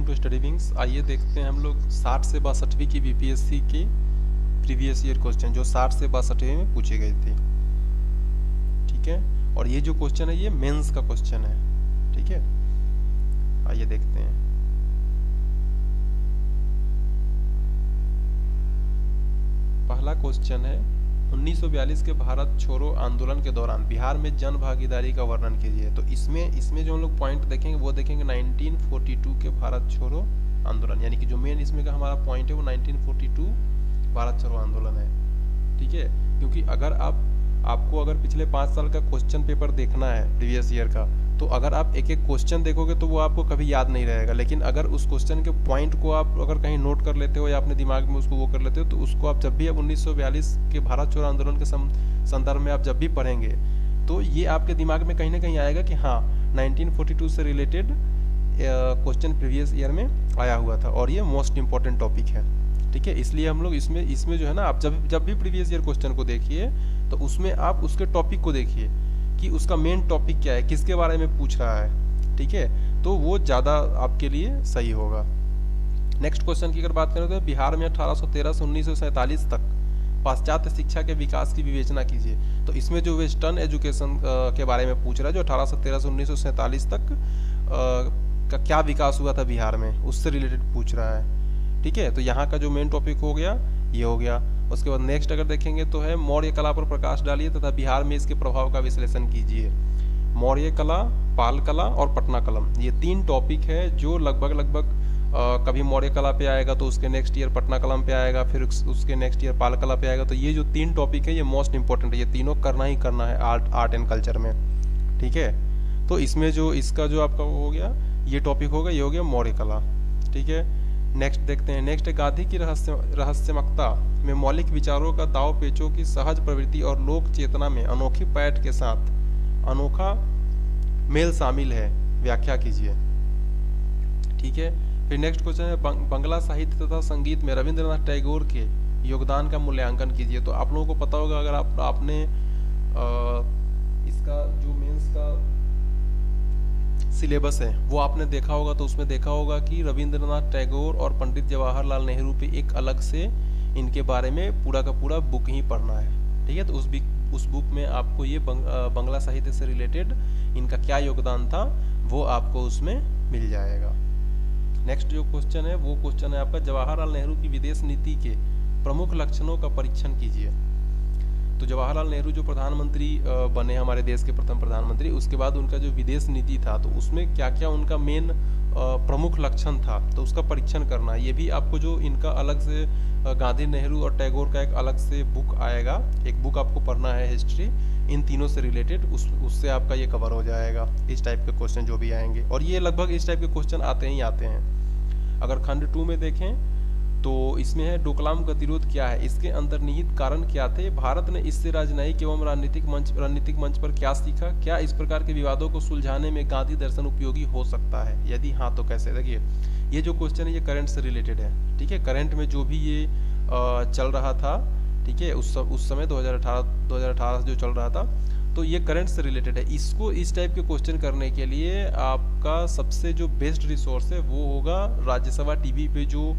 To study wings. आइए देखते हैं हम लोग 60 से 62वीं की बीपीएससी की प्रीवियस ईयर क्वेश्चन जो 60 से 62वीं में पूछे गए थे। ठीक है, और ये जो क्वेश्चन है ये मेंस का क्वेश्चन है। ठीक है, आइए देखते हैं। पहला क्वेश्चन है 1942 के भारत छोड़ो आंदोलन के दौरान बिहार में जन भागीदारी का वर्णन कीजिए। तो इसमें जो हम लोग पॉइंट देखेंगे वो देखेंगे 1942 के भारत छोड़ो आंदोलन, यानी कि जो मेन इसमें का हमारा पॉइंट है वो 1942 भारत छोड़ो आंदोलन है। ठीक है, क्योंकि अगर आपको अगर पिछले 5 साल का क्वेश्चन पेपर देखना है प्रीवियस ईयर का, तो अगर आप एक एक क्वेश्चन देखोगे तो वो आपको कभी याद नहीं रहेगा। लेकिन अगर उस क्वेश्चन के पॉइंट को आप अगर कहीं नोट कर लेते हो या अपने दिमाग में उसको वो कर लेते हो, तो उसको आप जब भी आप 1942 के भारत छोड़ो आंदोलन के संदर्भ में आप जब भी पढ़ेंगे तो ये आपके दिमाग में कहीं ना कहीं आएगा कि हाँ 1942 से रिलेटेड क्वेश्चन प्रीवियस ईयर में आया हुआ था और ये मोस्ट इंपॉर्टेंट टॉपिक है। ठीक है, इसलिए हम लोग इसमें जो है ना, आप जब भी प्रीवियस ईयर क्वेश्चन को देखिए तो उसमें आप उसके टॉपिक को देखिए कि उसका मेन टॉपिक क्या है, किसके बारे में पूछ रहा है। ठीक है, तो वो ज़्यादा आपके लिए सही होगा। नेक्स्ट क्वेश्चन की अगर बात करें तो बिहार में 1813 से 1947 तक पाश्चात्य शिक्षा के विकास की विवेचना कीजिए। तो इसमें जो वेस्टर्न एजुकेशन के बारे में पूछ रहा है, जो 1813 से 1947 तक का क्या विकास हुआ था बिहार में, उससे रिलेटेड पूछ रहा है। ठीक है, तो यहाँ का जो मेन टॉपिक हो गया ये हो गया। उसके बाद नेक्स्ट अगर देखेंगे तो है मौर्य कला पर प्रकाश डालिए तथा बिहार में इसके प्रभाव का विश्लेषण कीजिए। मौर्य कला, पाल कला और पटना कलम, ये 3 टॉपिक है जो लगभग कभी मौर्य कला पे आएगा तो उसके नेक्स्ट ईयर पटना कलम पे आएगा, फिर उसके नेक्स्ट ईयर पाल कला पे आएगा। तो ये जो 3 टॉपिक है ये मोस्ट इंपॉर्टेंट है, ये तीनों करना ही करना है आर्ट एंड कल्चर में। ठीक है, तो इसमें जो इसका जो आपका हो गया ये टॉपिक होगा, ये हो गया मौर्य कला। ठीक है, नेक्स्ट देखते हैं। नेक्स्ट गांधी की रहस्यमकता में मौलिक विचारों का दाव पेचों की सहज प्रवृत्ति और लोक चेतना में अनोखी पैठ के साथ अनोखा मेल शामिल है, व्याख्या कीजिए। ठीक है, फिर नेक्स्ट क्वेश्चन है बंगला साहित्य तथा संगीत में रविंद्रनाथ टैगोर के योगदान का मूल्यांकन कीजिए। तो आप लोगों को पता होगा, अगर आपने इसका जो मेंस का सिलेबस है वो आपने देखा होगा तो उसमें देखा होगा कि रविंद्रनाथ टैगोर और पंडित जवाहरलाल नेहरू पे एक अलग से इनके बारे में पूरा का पूरा बुक ही पढ़ना है। ठीक है, तो उस बुक में आपको ये बंगला साहित्य से रिलेटेड इनका क्या योगदान था वो आपको उसमें मिल जाएगा। नेक्स्ट जो क्वेश्चन है वो क्वेश्चन है आपका जवाहरलाल नेहरू की विदेश नीति के प्रमुख लक्षणों का परीक्षण कीजिए। तो जवाहरलाल नेहरू जो प्रधानमंत्री बने हमारे देश के प्रथम प्रधानमंत्री, उसके बाद उनका जो विदेश नीति था तो उसमें क्या क्या उनका मेन प्रमुख लक्षण था तो उसका परीक्षण करना है। ये भी आपको जो इनका अलग से गांधी, नेहरू और टैगोर का एक अलग से बुक आएगा, एक बुक आपको पढ़ना है हिस्ट्री, इन तीनों से रिलेटेड उससे आपका ये कवर हो जाएगा। इस टाइप के क्वेश्चन जो भी आएंगे, और ये लगभग इस टाइप के क्वेश्चन आते ही आते हैं। अगर खंड 2 में देखें तो इसमें है डोकलाम गतिरोध क्या है, इसके अंतर्निहित कारण क्या थे, भारत ने इससे राजनयिक एवं रणनीतिक मंच पर क्या सीखा, क्या इस प्रकार के विवादों को सुलझाने में गांधी दर्शन उपयोगी हो सकता है, यदि हाँ तो कैसे। देखिए ये जो क्वेश्चन है ये करंट से रिलेटेड है। ठीक है, करंट में जो भी ये चल रहा था, ठीक है, उस समय 2018 जो चल रहा था, तो ये करंट से रिलेटेड है। इसको इस टाइप के क्वेश्चन करने के लिए आपका सबसे जो बेस्ट रिसोर्स है वो होगा राज्यसभा टीवी पे जो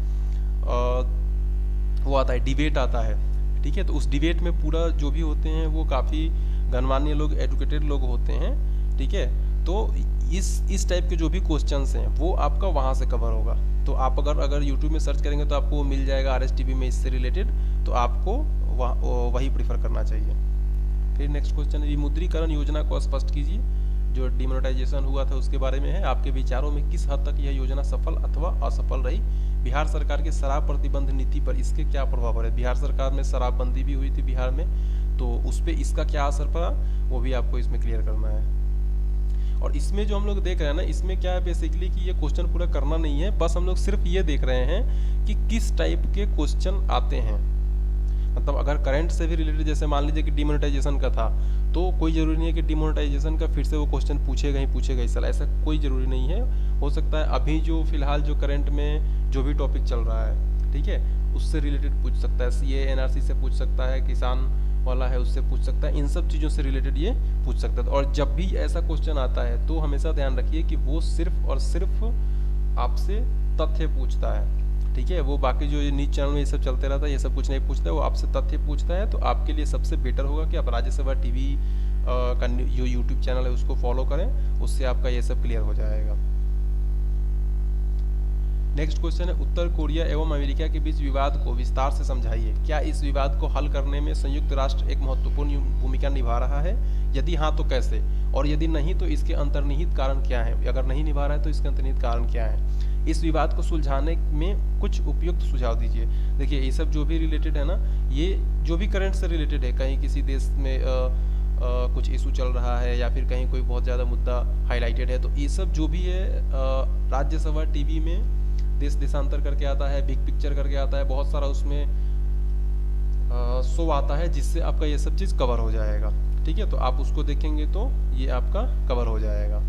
वो आता है, डिबेट आता है। ठीक है, तो उस डिबेट में पूरा जो भी होते हैं वो काफ़ी गणमान्य लोग, एजुकेटेड लोग होते हैं। ठीक है, तो इस टाइप के जो भी क्वेश्चंस हैं वो आपका वहाँ से कवर होगा। तो आप अगर यूट्यूब में सर्च करेंगे तो आपको वो मिल जाएगा RSTV में इससे रिलेटेड, तो आपको वही प्रीफर करना चाहिए। फिर नेक्स्ट क्वेश्चन, विमुद्रीकरण योजना को स्पष्ट कीजिए। जो डिमोनेटाइजेशन हुआ था उसके बारे में है, आपके विचारों में किस हद तक यह योजना सफल अथवा असफल रही, बिहार सरकार की शराब प्रतिबंध नीति पर इसके क्या प्रभाव पड़े। बिहार सरकार में शराबबंदी भी हुई थी बिहार में, तो उस पर इसका क्या असर पड़ा वो भी आपको इसमें क्लियर करना है। और इसमें जो हम लोग देख रहे हैं ना, इसमें क्या है बेसिकली कि ये क्वेश्चन पूरा करना नहीं है, बस हम लोग सिर्फ ये देख रहे हैं कि किस टाइप के क्वेश्चन आते हैं। मतलब अगर करंट से भी रिलेटेड, जैसे मान लीजिए कि डिमोनेटाइजेशन का था, तो कोई जरूरी नहीं है कि डिमोनेटाइजेशन का फिर से वो क्वेश्चन पूछेगा इस साल, ऐसा कोई जरूरी नहीं है। हो सकता है अभी जो फिलहाल जो करंट में जो भी टॉपिक चल रहा है, ठीक है, उससे रिलेटेड पूछ सकता है, CA NRC से पूछ सकता है, किसान वाला है उससे पूछ सकता है, इन सब चीज़ों से रिलेटेड ये पूछ सकता है। और जब भी ऐसा क्वेश्चन आता है तो हमेशा ध्यान रखिए कि वो सिर्फ और सिर्फ आपसे तथ्य पूछता है, ठीक है। वो बाकी जो ये न्यूज चैनल में ये सब चलते रहता है, ये सब कुछ नहीं पूछता है, वो आपसे तथ्य पूछता है। तो आपके लिए सबसे बेटर होगा कि आप राज्यसभा टीवी का जो यूट्यूब चैनल है उसको फॉलो करें, उससे आपका ये सब क्लियर हो जाएगा। नेक्स्ट क्वेश्चन है, उत्तर कोरिया एवं अमेरिका के बीच विवाद को विस्तार से समझाइए। क्या इस विवाद को हल करने में संयुक्त राष्ट्र एक महत्वपूर्ण भूमिका निभा रहा है? यदि हाँ तो कैसे, और यदि नहीं तो इसके अंतर्निहित कारण क्या है? अगर नहीं निभा रहा है तो इसके अंतर्निहित कारण क्या है? इस विवाद को सुलझाने में कुछ उपयुक्त सुझाव दीजिए। देखिए ये सब जो भी रिलेटेड है ना, ये जो भी करंट से रिलेटेड है, कहीं किसी देश में कुछ इशू चल रहा है या फिर कहीं कोई बहुत ज़्यादा मुद्दा हाईलाइटेड है, तो ये सब जो भी है राज्यसभा टीवी में देश देशांतर करके आता है, बिग पिक्चर करके आता है, बहुत सारा उसमें शो आता है जिससे आपका ये सब चीज़ कवर हो जाएगा, ठीक है। तो आप उसको देखेंगे तो ये आपका कवर हो जाएगा।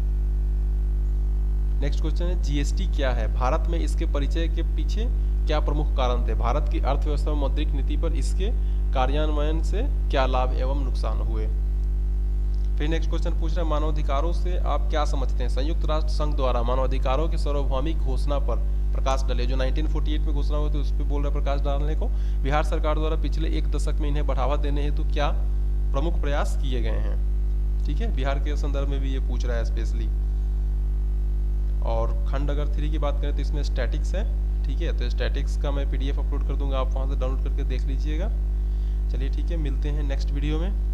नेक्स्ट क्वेश्चन है, जीएसटी क्या है? भारत में इसके परिचय के पीछे क्या प्रमुख कारण थे? भारत की अर्थव्यवस्था और मौद्रिक नीति पर इसके कार्यान्वयन से क्या लाभ एवं नुकसान हुए? फिर नेक्स्ट क्वेश्चन पूछ रहा है, मानवाधिकारों से आप क्या समझते हैं? संयुक्त राष्ट्र संघ द्वारा मानवाधिकारों की सार्वभौमिक घोषणा पर प्रकाश डाले। जो 1948 में घोषणा हुई थी उस पर बोल रहे प्रकाश डालने को। बिहार सरकार द्वारा पिछले एक दशक में इन्हें बढ़ावा देने हेतु क्या प्रमुख प्रयास किए गए हैं? ठीक है, बिहार के संदर्भ में भी ये पूछ रहा है स्पेशली। और खंड अगर 3 की बात करें तो इसमें स्टैटिक्स है, ठीक है। तो स्टैटिक्स का मैं PDF अपलोड कर दूंगा, आप वहाँ से डाउनलोड करके देख लीजिएगा। चलिए ठीक है, मिलते हैं नेक्स्ट वीडियो में।